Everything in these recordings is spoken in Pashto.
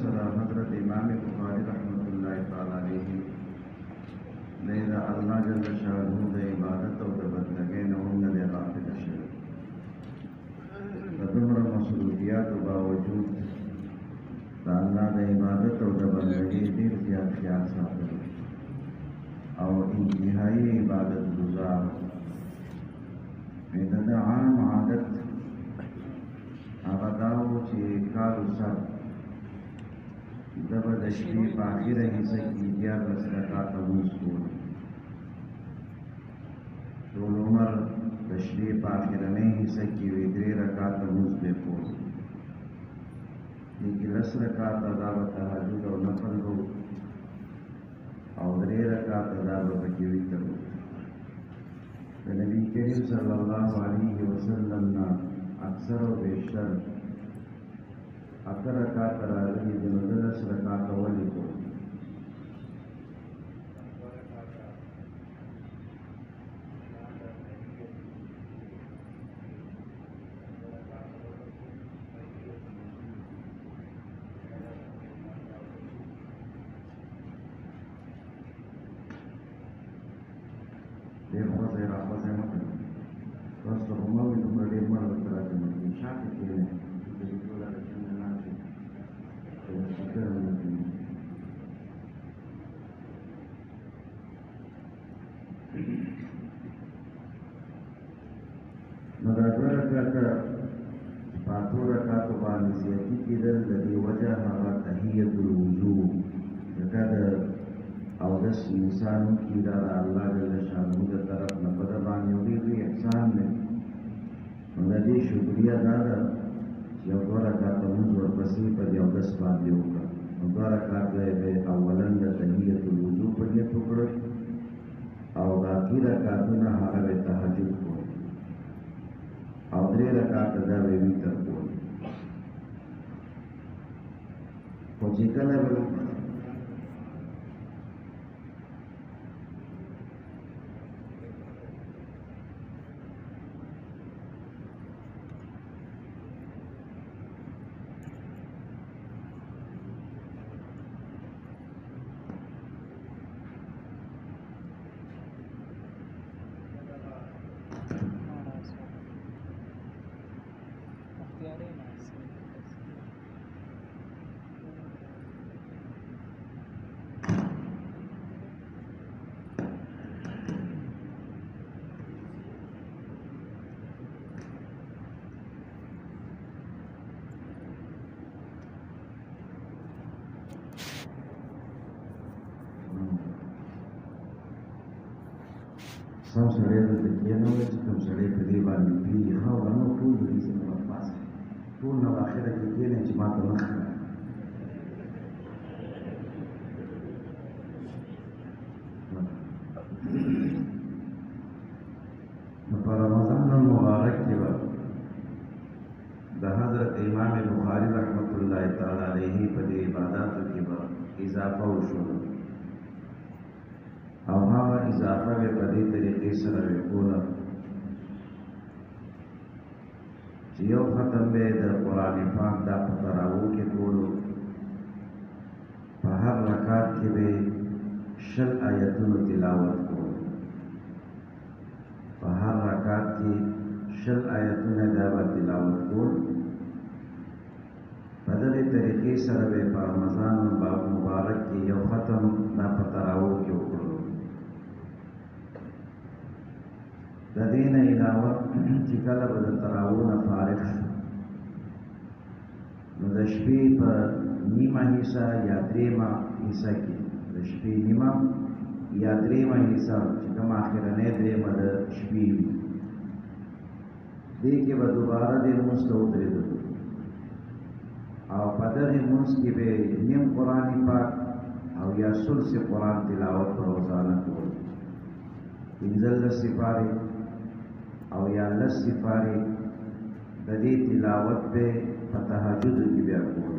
سره حضرت امام بخاری رحمۃ اللہ تعالی علیہ لیدا اللہ جل شانہ د عبادت او د بندګۍ نه هم نه غافل شوی د دومره مسؤلیت باوجود د الله د عبادت او د بندګۍ ډیر زیات خیال ساتل او انتهایی عبادت گزار د عام عادت هغه دا و چې کارو سر دبا د شپې په اخره حصه کې 11 رکعاته لمونځ کول ټول عمر د شپې په اخرنۍ حصه کې 3 رکعاته لمونځ به کول دې 10 رکعاته دا به تهجد او نفل وو او 3 رکعاته دا به پکې وتر د نبی کریم صلی الله علیه وسلم نه اکثر او بیشتر اکثر رکعات راغلي د 10 رکعات ولې کو ډېر خوځې راخوځې مه کوئ تاسو به مو دومره ډېر مه ورته راځئ شاته کښېنئ نو دا 2 رکعاته په 2 رکعاتو باندې زیاتې کېدل د دې وجه هغه تحیت الوضو ځکه د اودس انسان کې دا د الله جل شانه د طرف نه په ده باندې یو ډېر احسان دی نو د دې شکریه دا ده چې یو 2 رکعاته لمونځ ورپسې په دې اودس باندې وکړه نو 2 رکعاته به اولا د تحیت الوضو په نیت وکړل او باقي رکعاتونه هغه به تهجد کول او 3 رکعاته دا به وتر کول خو چې کله به سم سړی دلته کېنولی چې کوم سړی په دې باندې پوهېږي ښه ورنه ټول د دې څخه بس ټول نه په اخره کې کېنئ چې ما ته مخ کړه نو په رمضان المبارک کې به د حضرت امام بخاری رحمت الله تعالی علیه په دې عباداتو کې به اضافه وشوه او هغه اضافه به په دې طریقې سره وکوله چې یو ختم به د قرآن پاک دا په تراوو کې کولو په هر رکعت کې به 20 آیتونو تلاوت کولو په هر رکعت کې 20 آیتونه دا به تلاوت کول په دې طریقې سره به په رمضان مبارک کې یو ختم دا په تراوو کې وکړو د دې نه علاوه چې کله به د تراویح نه فارغ شو نو د شپې په نیمه حصه یا 3مه حصه کې د شپې نیمه یا 3مه حصه چې کوم اخرنۍ 3مه د شپې وي دې کې به دوباره د لمونځ ته ودرېدل او په دغې دغه منځ کې به نیم قرآن پاک او یا ثلث قرآن تلاوت پر روزانه کول، 15 سپارې او یا 10 سپارې د دې تلاوت به په تهجد کې بیا کول.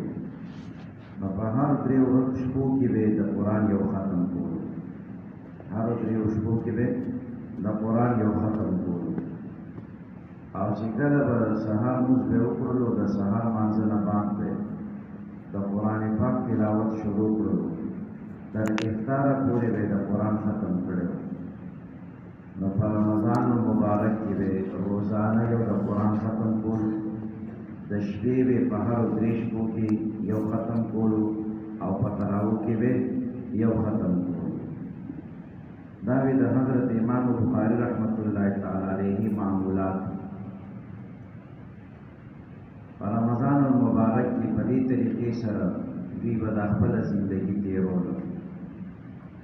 نو په هر 3 شپو کې به د قرآن یو ختم کول، هر 3 شپو کې به د قرآن یو ختم کول. او چې کله به سهار لمونځ به وکړلو، د سهار لمانځه نه بعد به د قرآن پاک تلاوت شروع کړو، تر افطاره پورې به د قرآن ختم کړو. نو په رمضان مبارک کې به روزانه یو د قرآن ختم کول، د شپې به په هر 3 شپو کې یو ختم کولو او په تراویح کې به یو ختم کولو. دا وی د حضرت امام بخاری رحمت الله تعالی علیه معمولات. په رمضان المبارک کې په دې طریقې سره دوی به د خپل زندگی تیرولو،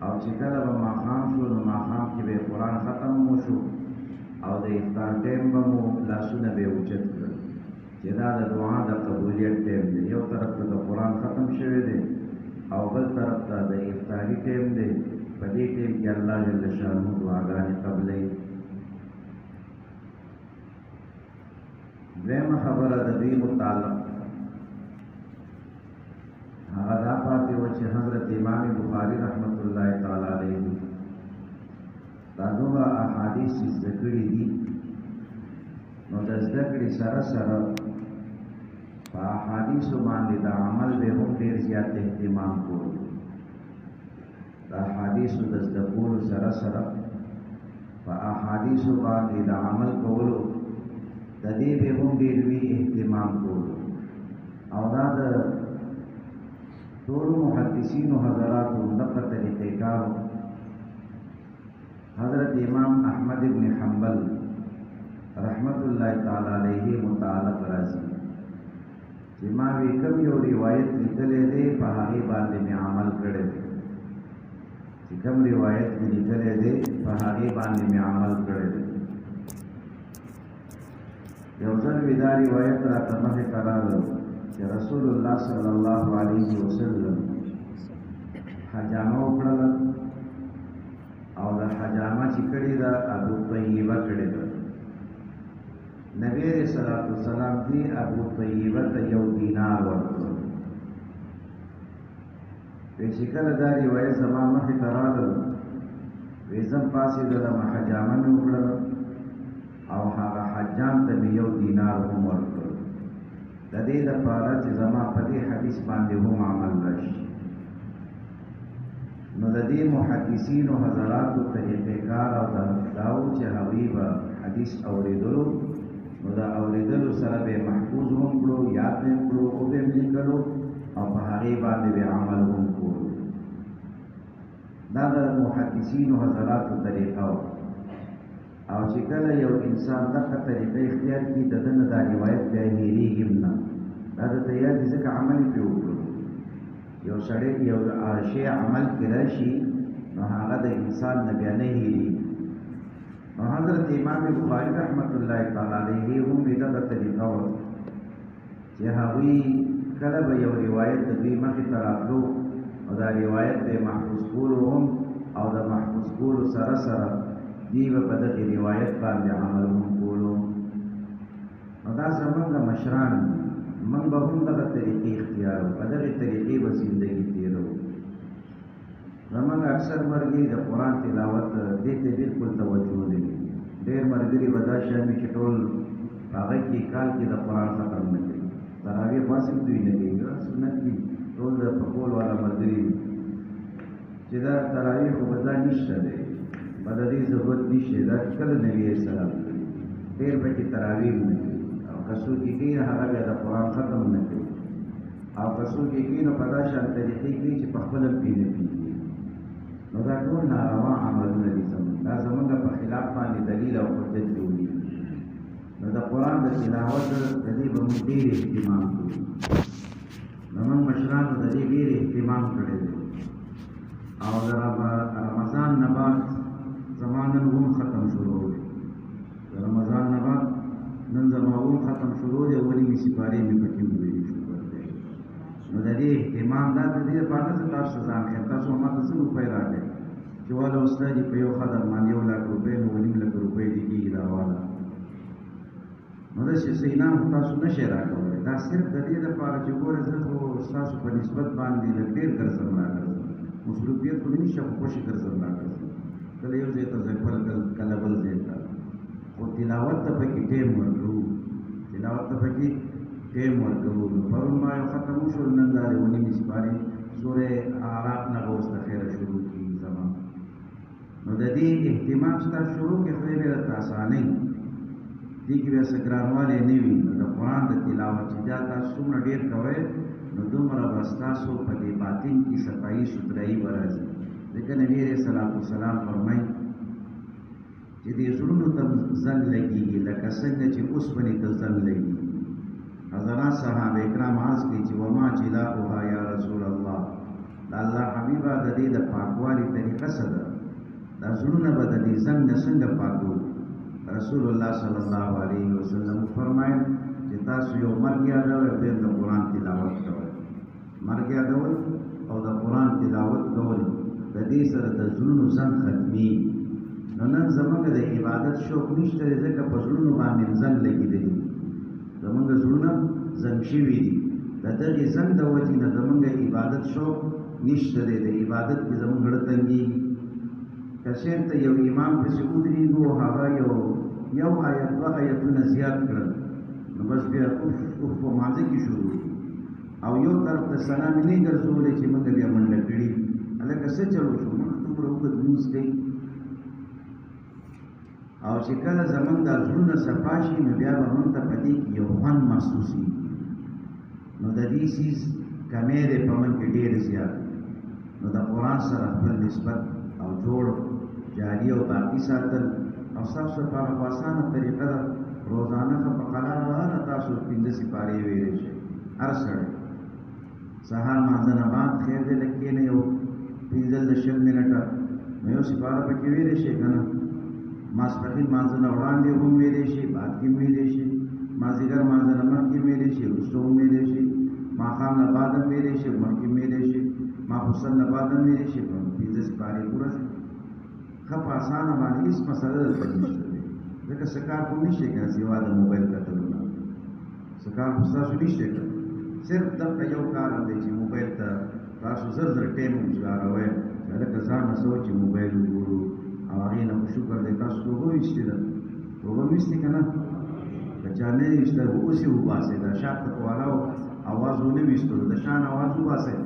او چې کله به ماښام شو نو ماښام کې به قرآن ختم مو شو او د افطار ټیم به مو لاسونه به اوچت کړل چې دا د دعا د قبولیت ټیم دی. یو طرف ته د قرآن ختم شوی دی او بل طرف ته د افطاري ټیم دی. په دې ټیم کې الله جل شانه دعاګانې قبلوي. دویمه خبره د دې متعلق هغه دا پاتې وه چې حضرت امام بخاري رحمت الله تعالی علیه دا دومره احادیث چې زده کړي دي، نو د زده کړې سره سره په احادیثو باندې د عمل به هم ډېر زیات اهتمام کول. د احادیثو د زده کولو سره سره په احادیثو باندې د عمل کولو د دې به هم ډېر وی اهتمام کولو. او دا د ټولو محدثینو حضراتو دغه طریقې کار. حضرت امام احمد ابن حنبل رحمت الله تعالی علیه متعلق راځي چې ما وی کوم یو روایت لیکلې ده په هغه باندې مې عمل کړی دی، چې کوم روایت مې لیکلې ده په هغه باندې مې عمل کړی دی. یو ځل دا روایت راته مخې ته راغله چې رسول الله صلی الله علیه وسلم حجامه وکړله او د حجامه چې کړې ده ابو طیبه کړې ده. نبی علیہ الصلوۃ والسلام دی ابو طیبه ته 1 دینار ورکړ. چې کله دا روایت زما مخې ته راغله وې زم پاسېدلم، حجامه مې وکړله او هغه حجام ته مې 1 دینار هم ورکړ، د دې لپاره چې زما په دې حدیث باندې هم عمل راشي. نو د دې محدثینو حضراتو طریقې کار او داو چې هغوی به حدیث اورېدلو، نو دا اورېدلو سره به محفوظ هم کړو، یاد به هم کړو، او به هم لیکلو او په هغې باندې به عمل هم کولو. دا د محدثینو حضراتو طریقه وه. او چې کله یو انسان دغه طریقه اختیار کړي د ده نه دا روایت بیا هېرېږي هم نه، دا درته یاد دي ځکه عمل یې پرې وکړو. یو سړی یو شی عمل کې راشي نو هغه د انسان نه بیا نه هېرېږي. نو حضرت امام بخاري رحمت الله تعالی علیه هم دغه طریقه وه چې هغوی کله به یو روایت د دوی مخې ته راتلو او دا روایت به محفوظ کولو هم او د محفوظ کولو سره سره دی به په دغې روایت باندې عمل هم کولو. نو دا زمونږ مشران دي، موږ به هم دغه طریقې اختیار په دغې طریقې به زندګي تېرو. زمونږ اکثر ملګري د قرآن تلاوت دې ته بلکل توجه نه کوي. ډېر ملګري به دا شیان وي چې ټول هغه کې کال کې د قرآن ختم نه کوي. تراویح خاص هم دوی نه کوي، سنت دي ټول د پکول والا ملګري چې دا تراویح خو به دا نشته دی، په د دې ضرورت نشته. دا کله نبي علیه السلام کړي، ډېر پکې تراویح نه کوي. او که څوک یې کوي هغه بیا د قرآن ختم نه کوي، او که څوک یې کوي نو په دا شان طریقې کوي چې په خپله پرې نه پوهېږي. نو دا ټول ناروا عملونه دي. دا زمونږ په خلاف باندې دلیل او حجت جوړېږي. نو د قرآن د تلاوت د دې به موږ ډېر اهتمام کوو. زمونږ مشرانو د دې ډېر اهتمام کړی دی. او د رمضان نه بعد زما نن هم ختم شروع دی. د رمضان نه بعد نن زما هم ختم شروع دی. ولې مې سپارې مې پکې وویلې شو. نو د دې اهتمام دا د دې لپاره نه چې تاسو ځان ښیم تاسو ما ته څه روپۍ راکړئ چې والا استاد په یو خدم باندې 1 لک روپۍ نو 1.5 لک روپۍ دې کېږي دا والا نو داسې څه انعام تاسو نشئ راکولی دا صرف د دې لپاره چې ګوره زه خو ستاسو په نسبت باندې لږ ډېر ګرځم راګرځم مصروفیت خو مې نشته خو خوشې ګرځم راګرځم کله یو ځای ته ځم کله بل ځای ته خو تلاوت ته پکې ټیم ورکوو تلاوت ته پکې ټیم ورکوو نو پرون ما یو ختم وشول نن دا د 19 سپارې سورې اعراف نه به اوس د خیره شروع کېږي زما نو د دې اهتمام ستا شروع کې خدای به درته اسانۍ دې کې به څه ګرانوالی نه وي نو د قرآن د تلاوت چې دا تاسو څومره ډېر کوئ نو دومره به ستاسو په دې باطن کې صفایي سوترایي به راځي ځکه نبي علیه الصلاة والسلام فرمایي چې دې زړونو ته زنګ لګېږي لکه څنګه چې اوسپنې ته زنګ لګېږي حضرات صحابه کرام عرض کوي چې وما جلاؤها یا رسول الله د الله حبیبه د دې د پاکوالي طریقه څه ده دا زړونه به د دې زنګ نه څنګه پاکو رسول الله صلی الله علیه وسلم فرمایل چې تاسو یو مرګ یادوئ او بیا د قرآن تلاوت کوئ مرګ یادول او د قرآن تلاوت کول د دې سره د زړونو زنګ ختمېږي نو نن زموږ د عبادت شوق نشته دی ځکه په زړونو باندې زنګ لګېدلي دي زموږ زړونه زنګ شوي دي د دغې زنګ د وجې نه زموږ عبادت شوق نشته دی د عبادت کې زموږ زړه تنګېږي که چېرته یو امام پسې ودرېږو هغه یو آیت 2 آیتونه زیات کړل نو بس بیا اوف په مانځه کې شروع او یو طرف ته سلام یې نه ګرځولی چې موږ بیا منډه کړي هلکه څه چلو شو موږ دومره اوږد لمونځ کوي او چې کله زموږ دا زړونه صفا شي نو بیا به موږ ته په دې کې یو خوند محسوسېږي نو د دې څیز کمی دی په موږ کې ډېر زیات نو د قرآن سره خپل نسبت او جوړ جاري او باقي ساتل او ستاسو لپاره خو اسانه طریقه ده روزانه ښه په قلاره تاسو 15 سپارې ویلی شئ هر سړی سهار لمانځه نه بعد خیر دی لږ کښېنئ یو 15-20 منټه نو یو سپاره پکې ویلی شئ که نه ماسپښین لمانځه نه وړاندې هم ویلی شي بعد کې هم ویلی شي مازدیګر لمانځه نه مخکې هم ویلی شي وروسته هم ویلی شي ماښام نه بعد هم ویلی شي مخکې هم ویلی شي ماخوستن نه بعد هم ویلی شي 15 سپارې پوره شي ښه په اسانه باندې هېڅ مسله دلته نشته دی ځکه څه کار خو نشئ که نه سوا د موبایل کتلو نه څه کار خو ستاسو نشئ که صرف دلته یو کار هم دی چې موبایل ته تاسو زر ټایم وګزاروئ چې هلکه ځان نه څه چې موبایل وګورو او هغې نه خو شکر دی تاسو توبه ویستې ده توبه مې ویستې که نه که چا نه یې ویسته اوس یې وباسئ د شا ته والاو اواز ونه ویستلو د شا نه اواز وباسئ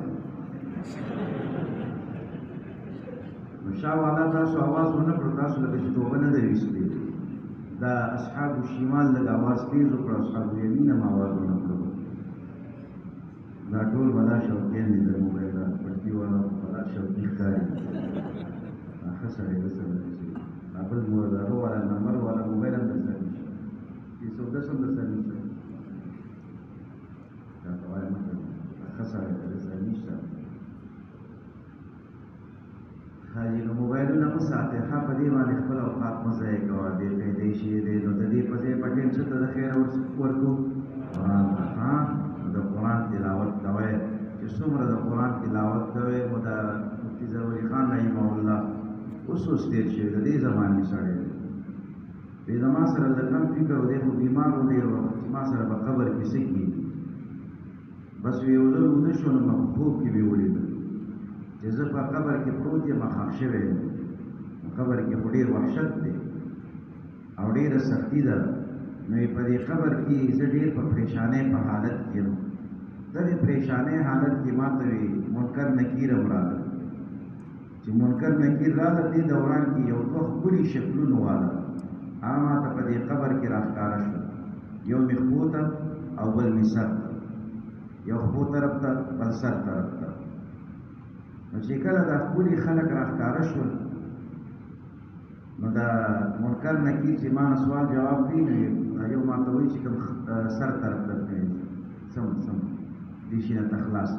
نو شا والا تاسو اواز ونه کړو تاسو لکه چې توبه نه ده ویستې دا اصحاب الشمال لږ اواز تیز وکړو اصحاب الیمین هم اواز ونه کړو دا ټول ولا شوقیان دي د موبایل دا پړکي والا ولا شوقي ښکاري ښه سړی ده سره بل هغه والا نمبر والا موبایل هم درسره نشته 310 هم درسره نشته دا ته وایم ښه سړی ده درسره نشته ښایي نو موبایلونه مه ساتئ ښه په دې باندې خپل اوقات مه ضایع کوه ډېر فایدې شي دی نو د دې په ځای پټین څه ته د خیره ورکړو قرآن ته د قرآن تلاوت کوئ چې څومره د قرآن تلاوت کوئ نو د مفتي ظفر علي خان رحمه الله اوس تېر شوی د دې زمانې سړی دی دی زما سره لږ کم فکر و دی خو بیمار و ډېر وخت چې ما سره به قبر کې څه کېږي بس یو ځل وده شو نو ما په خوب کې مې ولیدل چې زه په قبر کې پروت یم خښ شوی یم قبر کې خو ډېر وحشت دی او ډېره سختي ده نو په دې قبر کې زه ډېر په پریشانۍ په حالت کې یم دغې پریشانۍ حالت کې ما ته وي منکر نکیر هم راغله چې منکر نکیر راغله دې دوران کې یو دوه ښکلي شکلونو والا هغه ما ته په دې قبر کې راښکاره شول یو مې خپو ته او بل مې سر ته یو خپو طرف ته بل سر طرف ته نو چې کله دا ښکلي خلک راښکاره شول نو دا منکر نکیر چې ما نه سوال جواب کوي نو یو ما ته وایي چې کوم سر طرف ته کوي سم دې شي نه ته خلاص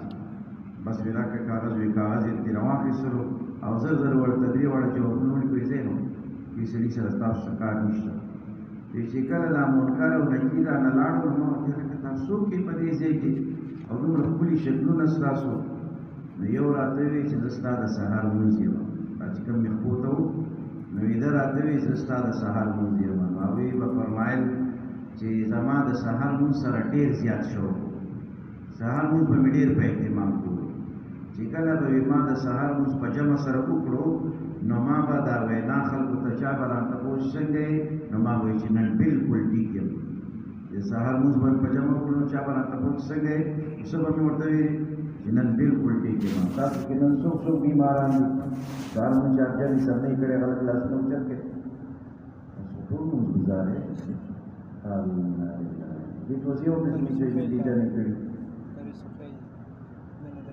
بس وی راکړه کاغذ وی کاغذ یې ترې راواخیستلو او زر زر ورته 3 واړه جوابونه ولیکلو یې ځای نو دې سړي سره ستاسو څه کار نشته چې کله دا منکر او نکیر رانه لاړو نو ما ورته تاسو کې په دې ځای کې او دومره ښکلي شکلونه ستاسو نو یو راته وی چې زه ستا د سهار لمونځ یم دا چې کوم مې ښکوته و نو ویده راته وی چې زه ستا د سهار لمونځ یم نو هغوی به فرمایل چې زما د سهار لمونځ سره ډېر زیات شوق سهار لمونځ به مې ډېر په اهتمام کولو چې کله به ما د سهار لمونځ په جمع سره وکړو نو ما به دا وینا خلکو ته چا به راته پوښ څنګه یې نو ما به وایي چې نن بلکل ټیک یم د سهار لمونځ به په جمع کړو چا به راته پوښ څنګه یې څه به مې ورته ویلي چې نن بلکل ټیک یم تاسو کې نن څوک څوک بیماران دي سهار لمونځ چارجرې سر نه یې کړی غلط لاسونه اوچت کړي تاسو ټول لمونځ ګزار یې دې اوس یو قسمي چې نتیجه نه کړي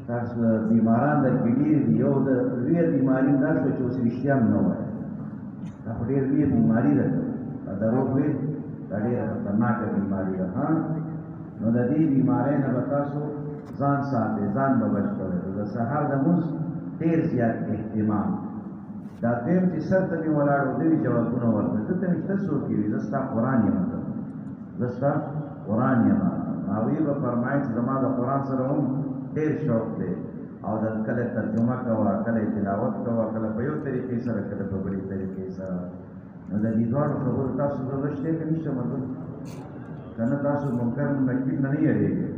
تاسو بیماران درکې ډېر دي یو د لویه بیماري دا شوه چې اوس رښتیا هم نه وایي دا خو ډېر لویه بیماري ده دا دروغ ویل دا ډېره خطرناکه بیماري ده نو د دې بیمارۍ نه به تاسو ځان ساتئ ځان به بچ کوئ د سهار د لمونځ ډېر زیات اهتمام دا دویم چې سر ته مې ولاړ و دوی جوابونه ورکړل دلته مې ته څوک وي زه ستا قرآن یم زه ستا قرآن یم هغوی به فرمایي چې زما د قرآن سره هم ډېر شوق دی او د کله ترجمه کوه کله تلاوت کوه کله په یو طریقې سره کله په بلې طریقې سره نو د دې دواړو خبرو تاسو ضرورت شته که نشته مطلب که نه تاسو منکر نکیر نه یېرېږئ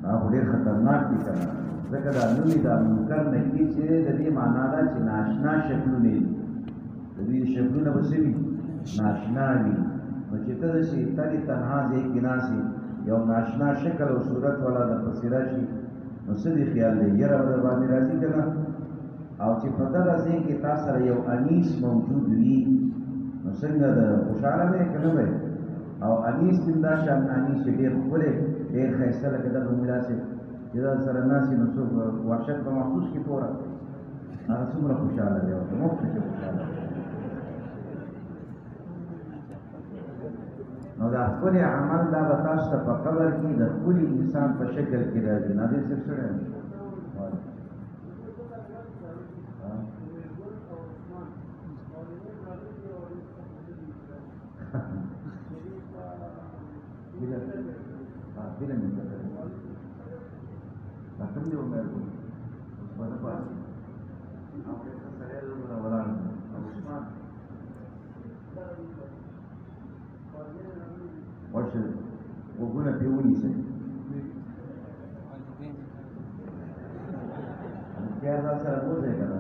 دا خو ډېر خطرناک دي که نه ځکه دا نومې دا منکر نکیر چې د دې معنا ده چې ناشنا شکلونه دي د دوی شکلونه به څه وي ناشنا وي نو چې ته داسې تلې تنها ځای کې ناست یو ناشنا شکل او صورت والا د پسې راشي نو څه دې خیال دی یره به در باندې راځي که نه او چې په دغه ځای کې تا سره یو انیس موجود وي نو څنګه د خوشحاله به یې که نه به او انیس دې دا شان انیس چې ډېر ښکلی ډېر ښایسته لکه دغه ملا صاحب چې دا سره ناست نو څوک وحشت به محسوس کړي پوره هغه څومره خوشحاله دی ورته مفت کې خوشحاله نو دا ښکلی عمل دا به تاسو ته په قبر کې د ښکلي انسان په شکل کې راځي نادر صاحب سره وګونه پې ونیسئ خیال را سره بوځئ که نه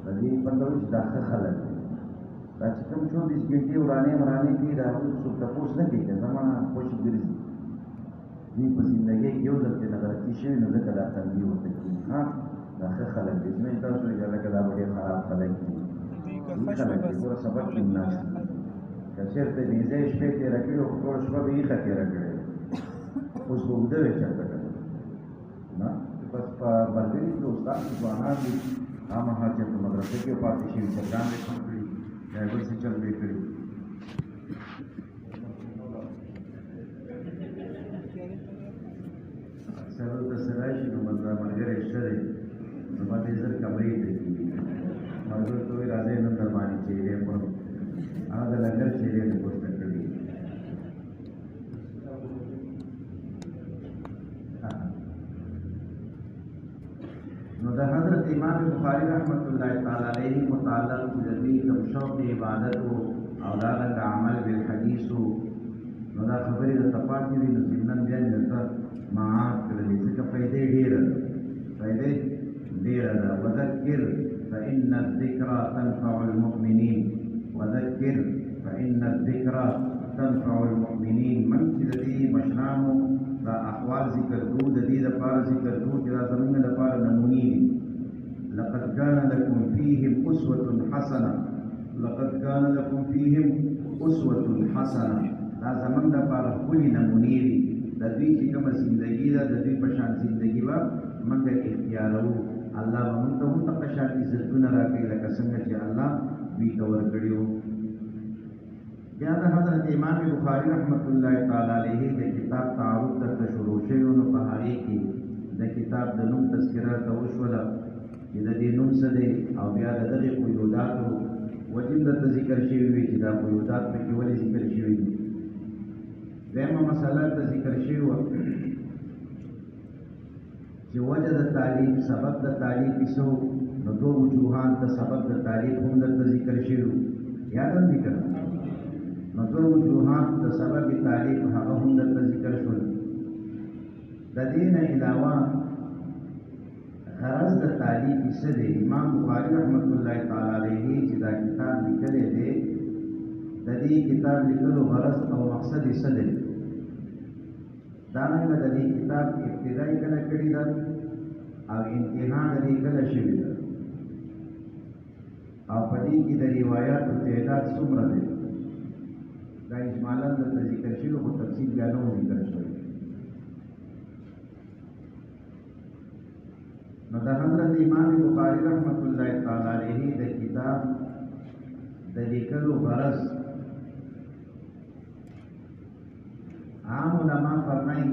د دې پته وي چې دا ښه خلک دي دا چې کوم 24 ګنټې ورانې مرانې کوي د هغوی څوک تپوس نه کوي که زما خوشي ګرځي دوی په زندګۍ کې یو ځل پرې نه غلطي شوي نو ځکه دا تنبیه ورته کېږي دا ښه خلک دي زما تاسو وایي لکه دا به ډېر خراب خلک دي ښه خلک دي ګوره سبق کې هم ناست دي که چېرته بېځایه شپې تېره کړي او ټوله شپه به یې ښه تېره کړې اوس به اوږده وې چېرته کړې نه بس په ملګري کې استاد ځوانان دي خامخا چېرته مدرسه کې پاتې شوي چرګان به چل کړي یا بل څه چل به کړي اکثر ورته څه راشي نو ملګری شته دی نو ما ډېر زر کمرې ته کېږي ملګرو ته وایي راځئ نن در باندې چیرې خورم هغه د لنګر چیرې مې پورته کړي نو د حضرت امام بخاري رحمت الله تعالی علیه متعلق د دې کوم شوق د عبادت او دا د عمل بالحدیث نو دا خبرې د تپاتې وي نو ضمناً بیا یې درته معاف کړلې ځکه فایدې ډېره ده وذکر فإن الذکرى تنفع المؤمنین وذکر فإن الذکرى تنفع المؤمنین من چې د دې مشرانو دا احوال ذکر کړو د دې لپاره ذکر کړو چې دا زموږ لپاره نمونې دي لقد كان لكم فيهم أسوة حسنة دا زموږ لپاره ښکلې نمونې دي د دوی چې کومه زندګي ده د دوی په شان زندګي به موږ اختیاروو الله به موږ ته هم دغه شان عزتونه راکوي لکه څنګه چې الله دوی ته ورکړي وو بیا د حضرت امام بخاري رحمت الله تعالی علیه د کتاب تعارف درته شروع شوی نو په هغې کې د کتاب د نوم تذکره ورته وشوله چې د دې نوم څه دی او بیا د دغې قیوداتو وجند ته ذکر شوی وي چې دا بیوتات پکې ولې ذکر شوی دي. دویمه مسله ته ذکر شوی وه چې وجه د تعلیق سبب د تعلیق څه نو دو وجوهان ته سبب د تعلیق هم درته ذکر شوي یاد هم دي که نو دو وجوهان د سبب تعلیق هغه هم درته ذکر شول. د دې نه علاوه غرض د تعلیق څه دی؟ امام بخاري رحمت الله تعالی علیه چې دا کتاب لیکلی دی د دې کتاب لیکلو غرض او مقصد یې څه دی؟ دارنګه د دې کتاب ابتدا یې کله کړې ده او انتها د دې کله شوې ده او په دې کې د روایاتو تعداد څومره دی دا اجمالا درته ذکر شوي خو تفصیل بیا نه و ذکر شوی. نو د حضرت امام بخاري رحمت الله تعالی علیه د کتاب د لیکلو غرض عام علماء فرمایي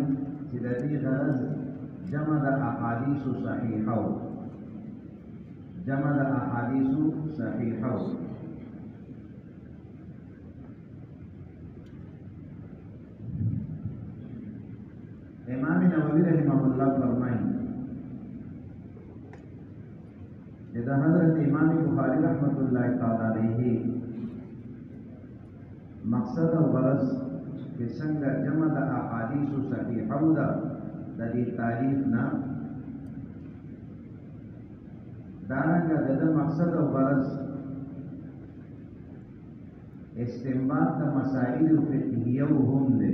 چې د دې غرض جمع د احادیث صحیحه جمع د احادیث صحیحه. امام نووي رحمه الله فرمایي چې د حضرت امام بخاري رحمت الله تعالی علیه مقصد او غرض چې څنګه جمع د احادیث صحیحه ده د دې تعریف نه دارنګه د مقصد او غرض استنباط د مسائل فقهیه هم ده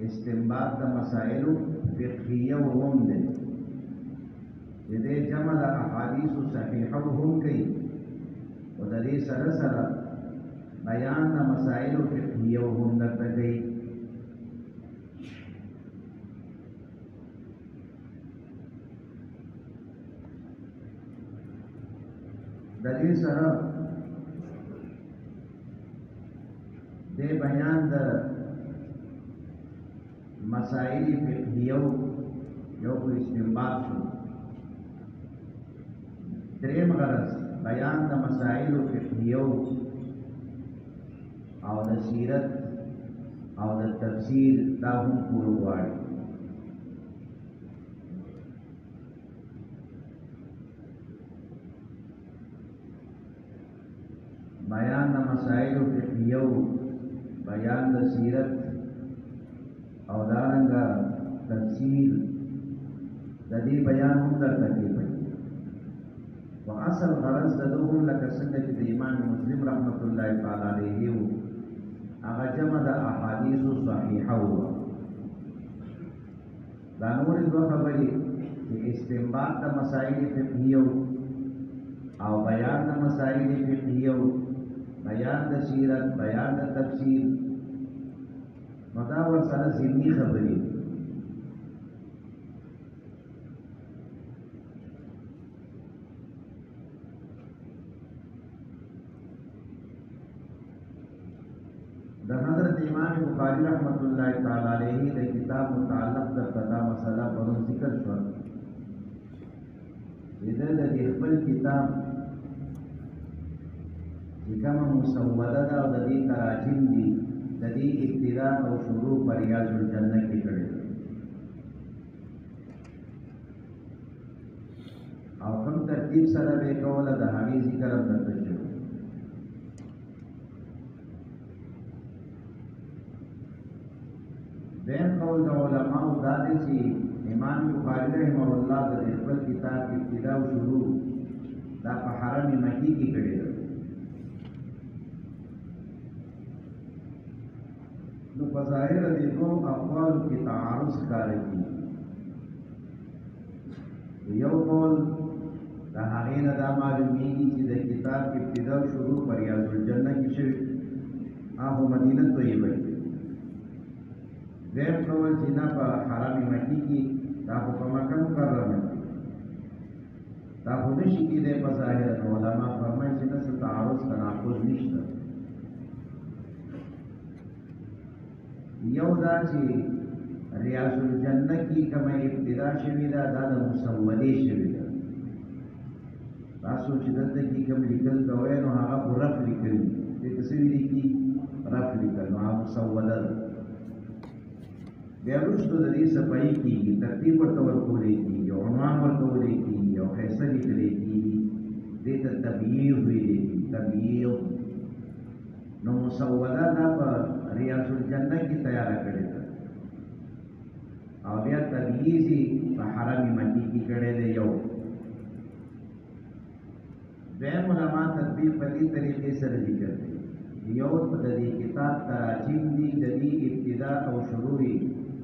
استنباط د مسائل فقهیه هم ده چې دې جمع د احادیث صحیحه هم کوي او د دې سره سره بیان د مسائل فقهیه هم درته کوي. د دې سره د بیان د مسائل فقهیه یو کو استنباط شو. دریم غرض بیان د مسائل فقهیه او د سیرت او د تفسیر دا هم کول غواړي. بیان د مسائل فقهیه بیان د سیرت او دارنګه تفسیر د دې بیان هم درته کوي. و اصل غرض د دوه لکه څنګه چې د امام مسلم رحمت الله تعالی علیه هغه جمع د احادیث صحیحه و. دا نور دوه خبرې چې استنباط د مسائل فقهیه او بیان د مسائل فقهیه بیان د سیرت بیان د تفسیر نو دا ورسره ضمني خبرې د حضرت امام بخاری رحمت الله تعالی علیه د کتاب متعلق د قضا مسله پرون ذکر شو. د خپل کتاب چې کومه مسوده ده او د دې تراجم دي د دې ابتدا او شروع په ریاض الجنه کې کړي او کوم ترتیب سره به کوله د هغې ذکر هم درته شوی. دین قول د علماء دا دی چې امام بخاری رحمه الله د خپل کتاب ابتدا او شروع دا په حرم مکی کې کړی دی. نو په ظاهر د دوه اقوالو کې تعارض ښکارېږي. یو قول د هغې نه دا معلومیږي چې د کتاب ابتدا او شروع په ریاض الجنه کې شوي هغه مدینه طیبه کې. دیم قول چې نه په حرم مکی کې دا خو په مکه مکرمه کې دا خو نشي کېدی په ظاهره. نو علما فرمایي چې نه څه تعارض تناقض نشته. یو دا چې ریاض الجنه کې کومه ابتدا شوې ده دا د مسودې شوې ده. په تاسو چې دلته کې کوم لیکل کوئ نو هغه په رف لیکل دي څه وی لیکي رف لیکل نو هغه مسوده ده بیا وروسته د دې صفایي کېږي ترتیب ورته ورکولی کېږي عنوان ورکولی کېږي او ښایسته لیکلی کېږي دې ته تبییض ویلی کېږي تبییض نو مسوده دا په ریاض الجنه کې تیاره کړې ده او بیا تبییض یې په حرم مکی کې کړی دی یو دویم علما تطبیق په دې طریقې سره ذکر دی یو په دې کتاب تراجیم دي د دې ابتدا او شروع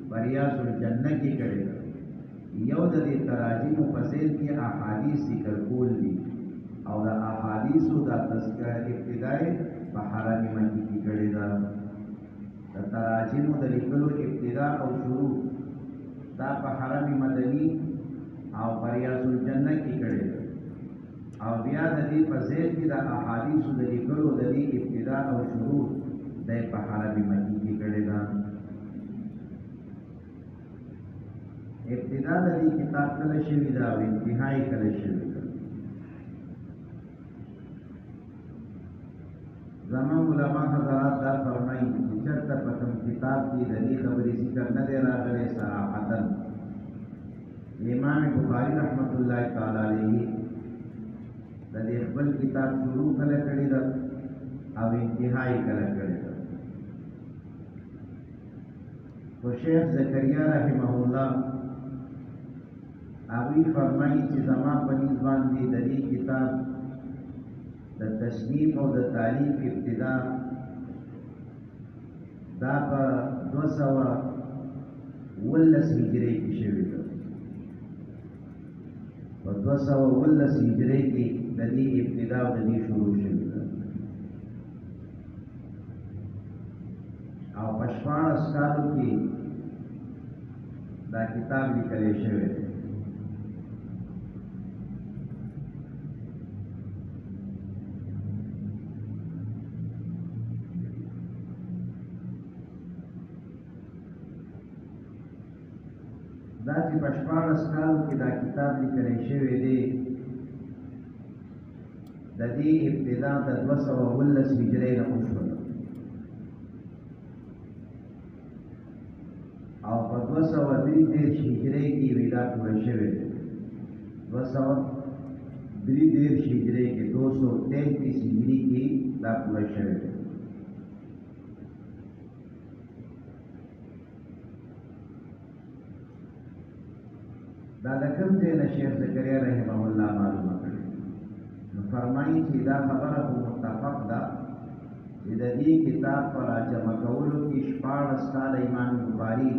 په ریاض الجنه کې کړی ده یو د دې تراجیم په ځای کې احادیث ذکر کول دي او د احادیثو د تذکر ابتدای په حرم مکی کې کړی ده د تراجیم د لیکلو ابتدا او شروع دا په حرم مدنی او په ریاض الجنه کې کړی ده او بیا د دې په ځای کې د احادیثو د لیکلو د دې ابتدا او شروع د په حرم مکی کې کړی ده ابتدا د دې کتاب کله شوې ده او انتهای کله شوې ده زمون علما حضرات دا فرمایي چې چېرته په کوم کتاب کې د دې خبرې ذکر نه دی راغلی صراحتا امام بخاري رحمت الله تعالی علیه د دې خپل کتاب شروع کله کړی ده او انتهای کله کړی ده خو شیخ زکریا رحمه الله هغوی فرمایي چې زما په نیز باندې د دې کتاب د تصنیف او د تالیف ابتدا دا په 219 هجري کې شوې ده په 219 هجري کې د دې ابتدا او د دې شروع شوې ده او په 14 کالو کې دا کتاب لیکل شوی دی دا چې په 14 کالو کې دا کتاب لیکل شوی دی د دې ابتدا د 219 هجري نه وشوه او په 223 هجري کې ویدا کړل شوی دی 223 هجري کې 233 هجري کې دا کړل شوی دی دا د کوم ځای نه شیخ زکریا رحمه الله معلومه کړې نو فرمایي چې دا خبره خو متفق ده چې د دې کتاب په راجمع کولو کې 14 کاله امام بخاري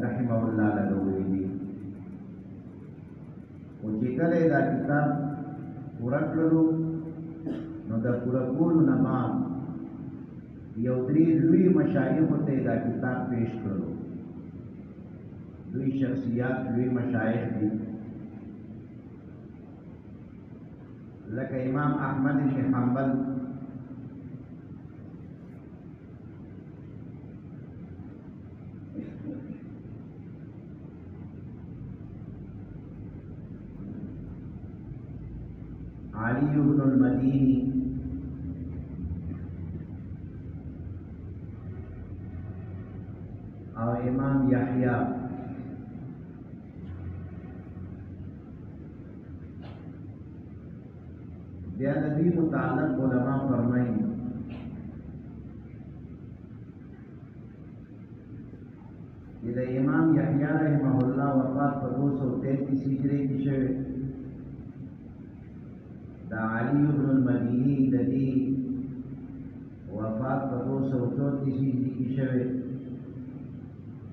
رحمه الله لګولي دي او چې کله دا کتاب پوره کړلو نو د پوره کولو نه بعد یو درې لوی مشایخو ته دا کتاب پیش کړلو دوی شخصیات لوی مشایخ دي لکه امام احمد بن حنبل علی بن المدینی او امام یحیی بیا د دې متعلق علما فرمایي چې د امام یحیی رحمه الله وفات په 233 هجري کې شوه د علی بن المدینی د دې وفات په 234 هجري کې شوه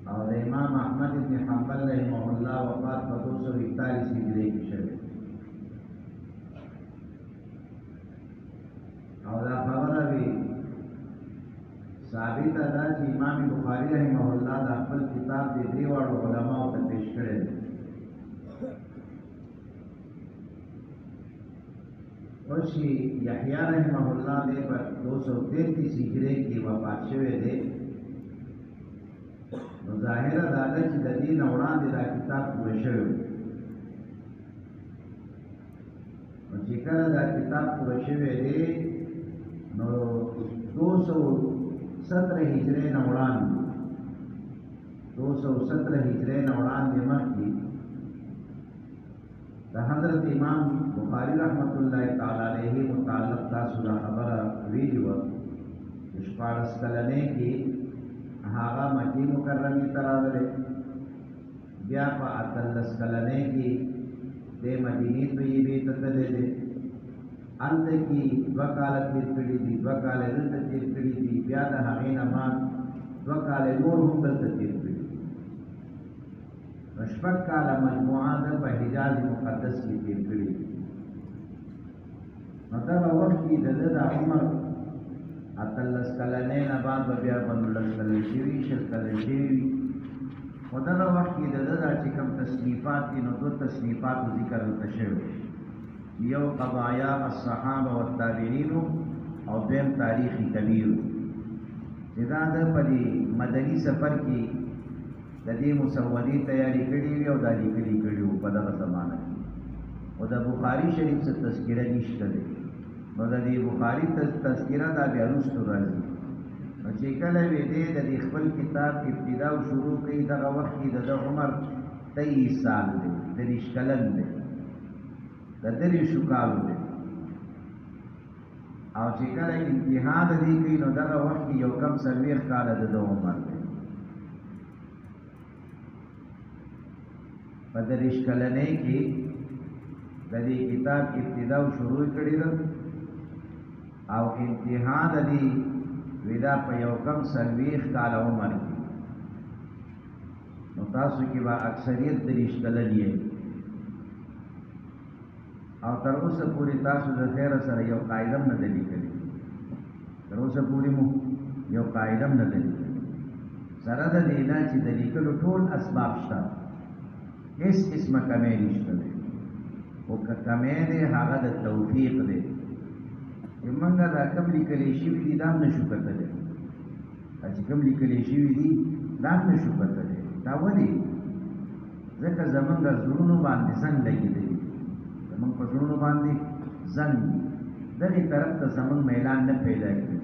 او د امام احمد بن حنبل رحمه الله وفات په 241 هجري کې شوه او دا خبره وی ثابت ده چې امام بخاری رحمه الله دا خپل کتاب د دې وړو علماء ته پیش کړی او چې یحیی رحمه الله دې په 233 هجري کې وفات شوی دی نو ظاهره دا ده چې د دې نه وړاندې دا کتاب پوره شوی نو چې چې کله دا کتاب پوره شوی دی نو 217 هجری نه وړاندې 217 هجری نه وړاندې مخکې د حضرت امام بخاری رحمت الله تعالی علیه متعلق تاسو دا خبره ویلې وه چې 14 کلنۍ کې هغه مکې مکرمې ته راغلی بیا په 18 کلنۍ کې د مدینې طیبې ته تللی دی هلته کې 2 کاله تېر کړي دي 2 کاله دلته تېر کړي دي بیا د هغې نه بعد 2 کاله نور هم دلته تېر کړي نو 6 کاله مجموعه ده په حجاز مقدس کې تېر کړي دي نو دغه وخت کې د ده د عمر 18 کلنۍ نه بعد به بیا 19 کلن شوي 20 کلن شوي خو دغه وخت کې د ده دا چې کوم تصنیفات دي نو 2 تصنیفاتو ذکر ورته شوی یو قضایا الصحابه والتابعین او دویم تاریخ کبیر چې دا د په مدني سفر کې د دې مسودې تیاری کړې وي او دا لیکلي کړي وو په دغه زمانه کې او د بخاري شریف څخه تذکره نشته دی نو د دې بخاري تذکره دا بیا وروسته راځي نو چې کله وی دی د خپل کتاب ابتدا او شروع کوي دغه وخت کې د عمر 23 سال دی 23 کلن دی د 30 کالو دی او چې کله انتها د دې کوي نو دغه وخت کې یو کم 40 کاله د عمر دی په 30 کلنۍ کې د دې کتاب ابتدا او شروع کړی ده او انتها د دې ودا په یو کم 40 کال عمر کې نو تاسو کې با اکثریت 30 کلن یې او تر اوسه پوری تاسو د خیر سره یو قاعده نه دلی کړی تر اوسه پوری مو یو قاعده نه دلی سره د دې نه چې د لیکلو ټول اسباب شته هیڅ قسمه کمی نشته دی او که کمی دی هغه د توفیق دی یمنګه دا کوم لیکلی شوي دي دا هم نشو کتلی چې کوم لیکلی شوي دي دا هم نشو کتلی دا ولې ځکه زمونږ زړونو باندې زنګ لګېدلی زمونږ په زړونو باندې زنګ دغې طرف ته زمونږ میلان نه پیدا کېږي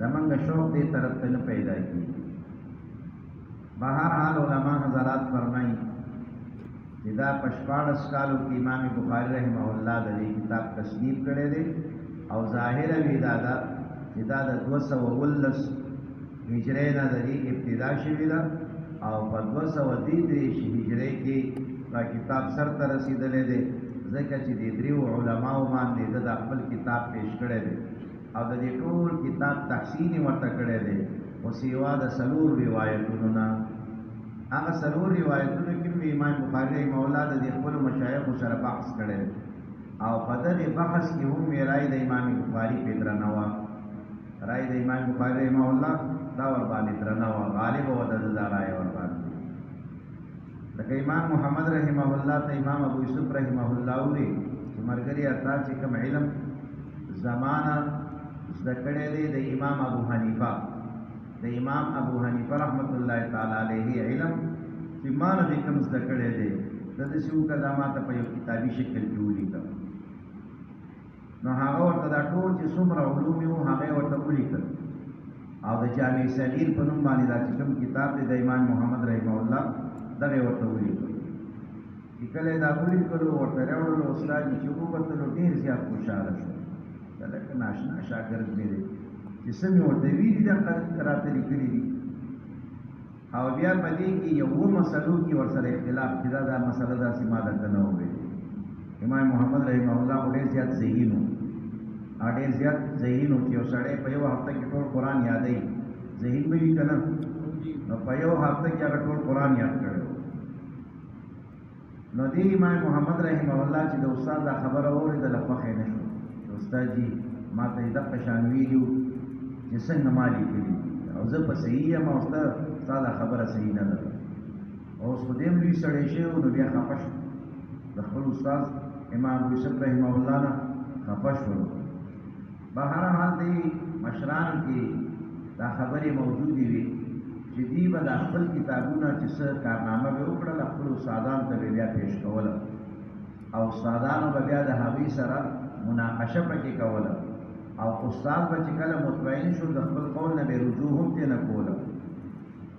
زمونږ شوق دې طرف ته نه پیدا کېږي بهر حال علما حضرات فرمایي چې دا په 14 کالو کې امام بخاري رحمه الله د دې کتاب تصنیف کړی دی او ظاهره وی دا ده چې دا د 219 هجری نه د دې ابتدا شوې ده او په 233 هجری کې دا کتاب سرته رسېدلی دی ځکه چې د دریو علماو باندې د خپل کتاب پیش کړی دی او د دې ټول کتاب تحسین ورته کړی دی او سیوا د 4 روایتونو نه هغه 4 روایتونو کې امام بخاري رحمه الله د خپل مشایخو سره بحث کړی او په دغه بحث کې هم رائے د امام بخاري په درنه وه رائے د امام بخاري رحمه الله دا ور باندې درنه وه غالب و د رائے ور باندې لکه امام محمد رحمه الله ته امام ابو یوسف رحمه الله وی چې مرګري اتا چې کوم علم زمانہ زده کړی دی د امام ابو حنیفه د امام ابو حنیفه رحمت الله تعالی علیه علم چې مان دې کوم زده کړی دی د دې شو کلمات په یو کتابي شکل کې ولیکل نو هغه ورته دا ټول چې څومره علوم یو هغه ورته ولیکل او د جامع صغیر په نوم باندې دا چې کوم کتاب دی د امام محمد رحمه الله دغه ورته ولیکل چې کله دا ولیکل ورته راوړل استاد چې وګورته ډیر زیات خوشاله شو دا لکه ناشنا شاګرد دی چې سمې ورته ویلي دا راته لیکلي دي او بیا په دې کې یو مسلو کې ورسره اختلاف چې دا مسله داسې ما درته نه وویلې امام محمد رحمه الله ډېر زیات ذهین و ډېر زیات ذهین و چې یو سړی په یو هفته کې ټول قرآن یادوي ذهین به وي که نه نو په یو هفته کې هغه ټول قرآن یاد کړی نو دې امام محمد رحمه الله چې د استاد دا خبره واورېدله خوښې نه شو چې استاد جي ما ته یې دغه شان ویلي وو چې څنګه ما لیکلي او زه په صحیح یم او ستا دا خبره صحیح نه ده اوس خو دې هم لوی سړی شوی نو بیا خفه شو د خپل استاد امام ابو یوسف رحمه الله نه خفه شولو بهر حال دی مشرانو کې دا خبرې موجودې وي چې دوی به د خپل کتابونه چې څه کارنامه به وکړله خپلو استادانو ته به بیا پیش کوله او استادانو به بیا د هغوی سره مناقشه پکې کوله او استاد به چې کله مطمئن شو د خپل قول نه به رجوع هم ترې نه کوله.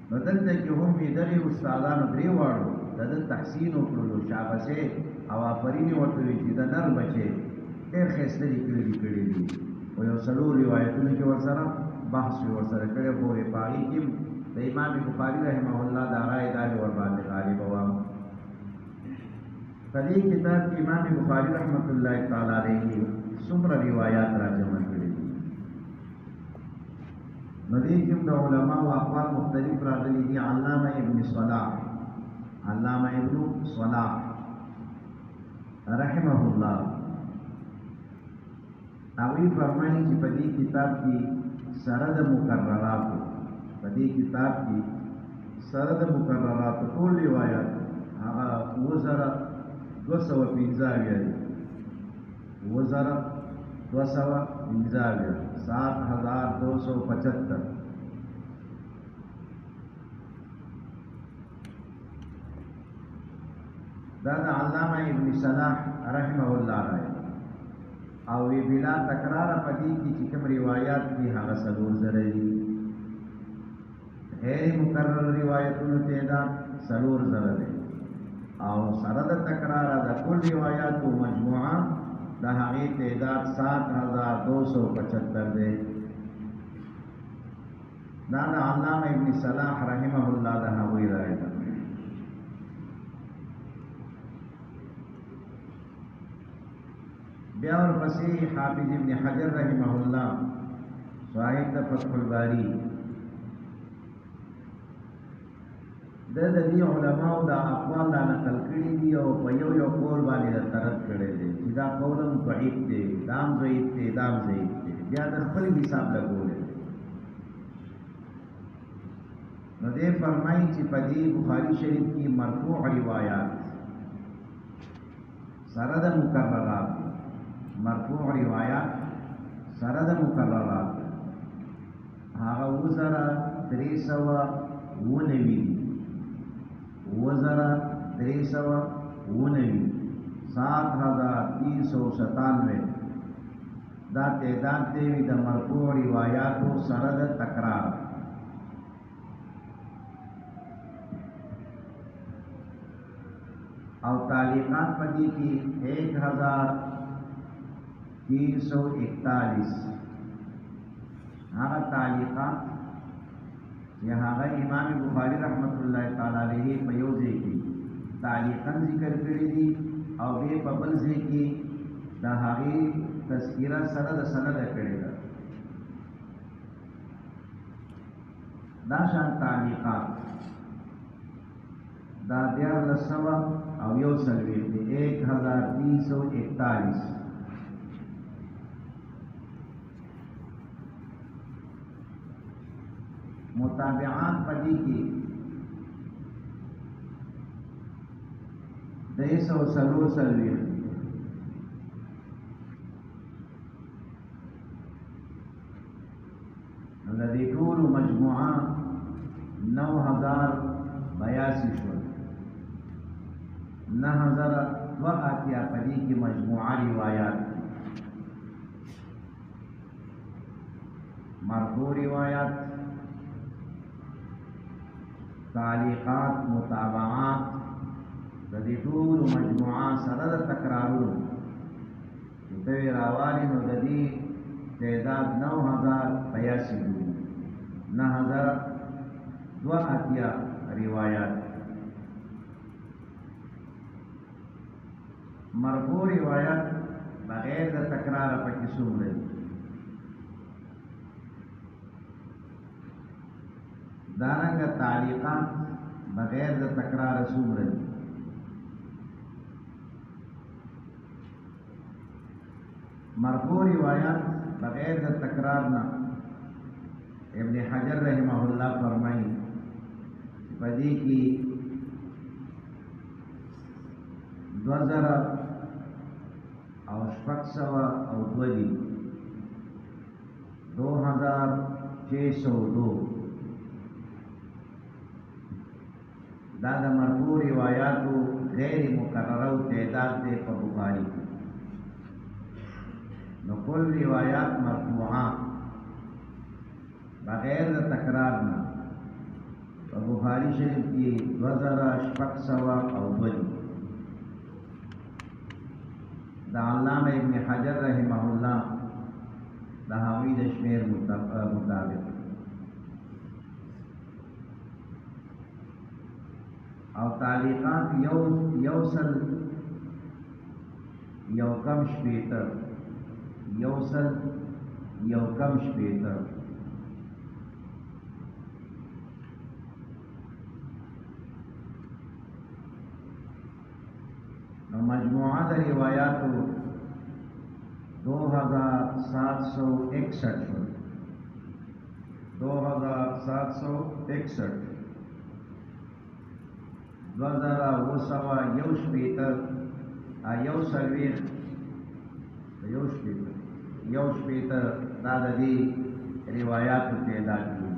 نو دلته کې هم یې دغې استادانو درې واړو د ده تحسین وکړلو، شابسې او آفرین یې ورته وویل چې د نر بچې ډېر ښایسته لیکلي کړي دي. او یو څلور روایتونو کې ورسره بحث یې ورسره کړی، خو په هغې کې د امام بخاري رحمه الله دا رایې دا مې ورباندې غالبه وه. په دې کتاب کې امام بخاري رحمت الله تعالی علیه څومره روایات را جمع کړي دي. نو دې کې د علماو اقوال مختلف راغلي دي. علامه ابن صلاح رحمه الله هغوی فرمایي چې په دې کتاب کې سره د مکرراتو ټول روایات هغه 2215 7275 دا د علامه ابن صلاح رحمه الله رائے او وی بلا تکرار پدې کې چې کوم روایت دي هغه څلور زره دي. غیر مکرر روایتونو تعداد څلور زره دي او سره د تکرار د ټول روایتو مجموعه د هغې تعداد 7275 دی. دا د علامه ابن صلاح رحمه الله د هغوی رائے ده. بیا ورپسې حافظ ابن حجر رحمه الله صاحب د فتح الباری د دې علماو دا اقوال را نقل کړي دي او په یو قول باندې رد کړی دی چې دا قول هم ضعیف دی، دا هم ضعیف دی، دا هم ضعیف دی، بیا د خپل حساب لګولی. نو دې فرمایي چې په دې بخاري شریف کې مرفوع روایات سره د مکررات هغه 7397 دا تعداد دی د مرفوع روایاتو سره د تکرار. او تعلیقات پدې کې 1341 هغه تعلیقات یا هغه امام بخاری رحمت الله تعالی علیه په یو ځای کې تعلیقاً ذکر کړی دي او به په بل ځای کې د هغې تذکیره سره د سند کړی ده. دا شان تعلیقات دا 1341 متابعات پدې کې 343 نو د دې ټول مجموعه 9082 شو. 9002 پدې کې مجموعه روایات مرفوع روایات تعلیقات متابعات د دې ټول مجموعه سره د تکرارونو چې ته راوالي نو د دې تعداد 9082 روایات. مرفوع روایت بغیر د تکرار پکې څومره دي؟ دارنګه تعلیقات بغیر د تکرار څومره دي؟ مرفوع روایات بغیر د تکرار نه ابن حجر رحمه الله فرمایي په دې کې 2602 دا د مرفوع روایاتو غیر مقرره و تعداد دے پا بخاری کی نو کل روایات مرفوعہ بغیر دا تکرارنا پا بخاری شریف کی 2600 او دولی دا علامہ ابن حجر رحمہ اللہ دا حاوی دا شمیر مطابق او تعلیقات یوصل یو کم شپیتر یوصل یو کم شپیتر مجموعہ دا روایاتو 2761 2761 2000 یو شپیتر یو شپیتر دا دا دی روایاتو تعداد کی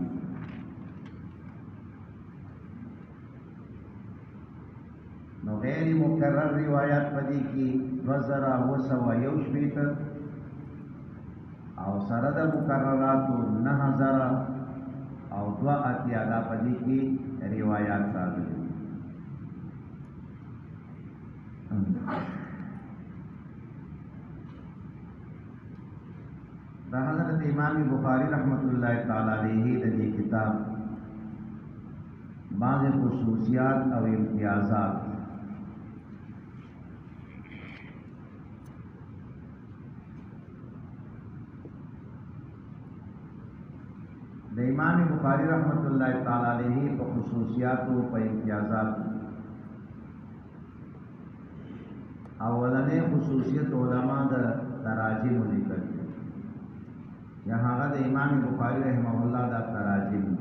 نو غیر مکرر روایات پدی کی 2000 یو شپیتر او سرد مکرراتو 9000 او 2 دا پدی کی روایات راغلی دا حضرت امام بخاری رحمت اللہ تعالی علیہ دی کتاب بعض خصوصیات او امتیازات دا امام بخاری رحمت اللہ تعالی علیہ پا خصوصیات و پا امتیازات اولنے خصوصیت علماء دا تراجم ذکر کی یہاں دا امام بخاری رحمہ اللہ دا تراجم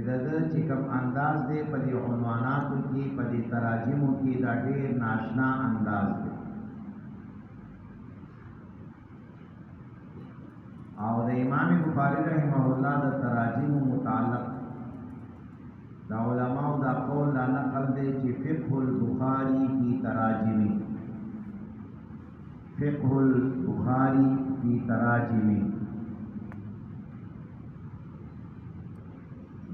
دا چکم انداز دے پدی عنواناتو کی پدی تراجمو کی دا دیر ناشنا انداز دے او دا امام بخاری رحمہ اللہ دا تراجمو متعلق دا علماء دا قول دا نقل دے چی فقہ البخاری کی تراجمی فقہ البخاری کی تراجمی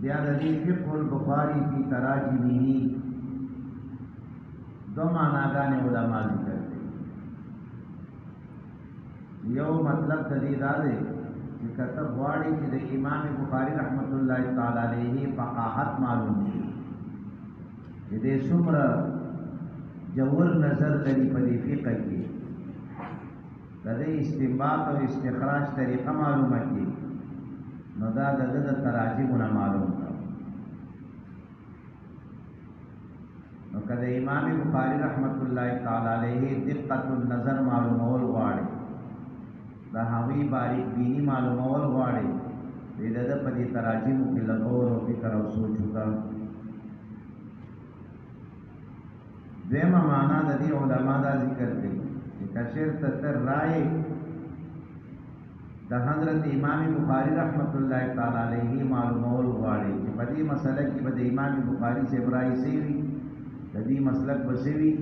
بیادی فقہ البخاری کی تراجمی دو معناگان علماء ذکر دے یو مطلب تدید آدے کہ کتب واڑی کی دا امام بخاری رحمت اللہ تعالی علیہ فقاحت معلوم دی کہ دے سمر جور نظر لری پدی فقہ کی دا دے استنباط و استخراج طریقہ معلوم کی نو دا تراجمنا معلوم تھا نو کدا امام بخاری رحمت اللہ تعالی علیہ دقت النظر معلوم اول واڑی دا حوی باریک بینی معلوم اول غواړي دا پدی تراجمو کی لغور و فکر و سوچو کا دویمہ معنی دا دی علماء دا ذکر دی کہ کشر تتر رائے دا حضرت امام بخاری رحمت اللہ تعالی علیہ معلوم اول غواړي کہ پدی مسئلہ کی بد امام بخاری سے برائی سیوی دا دی مسلک بسیوی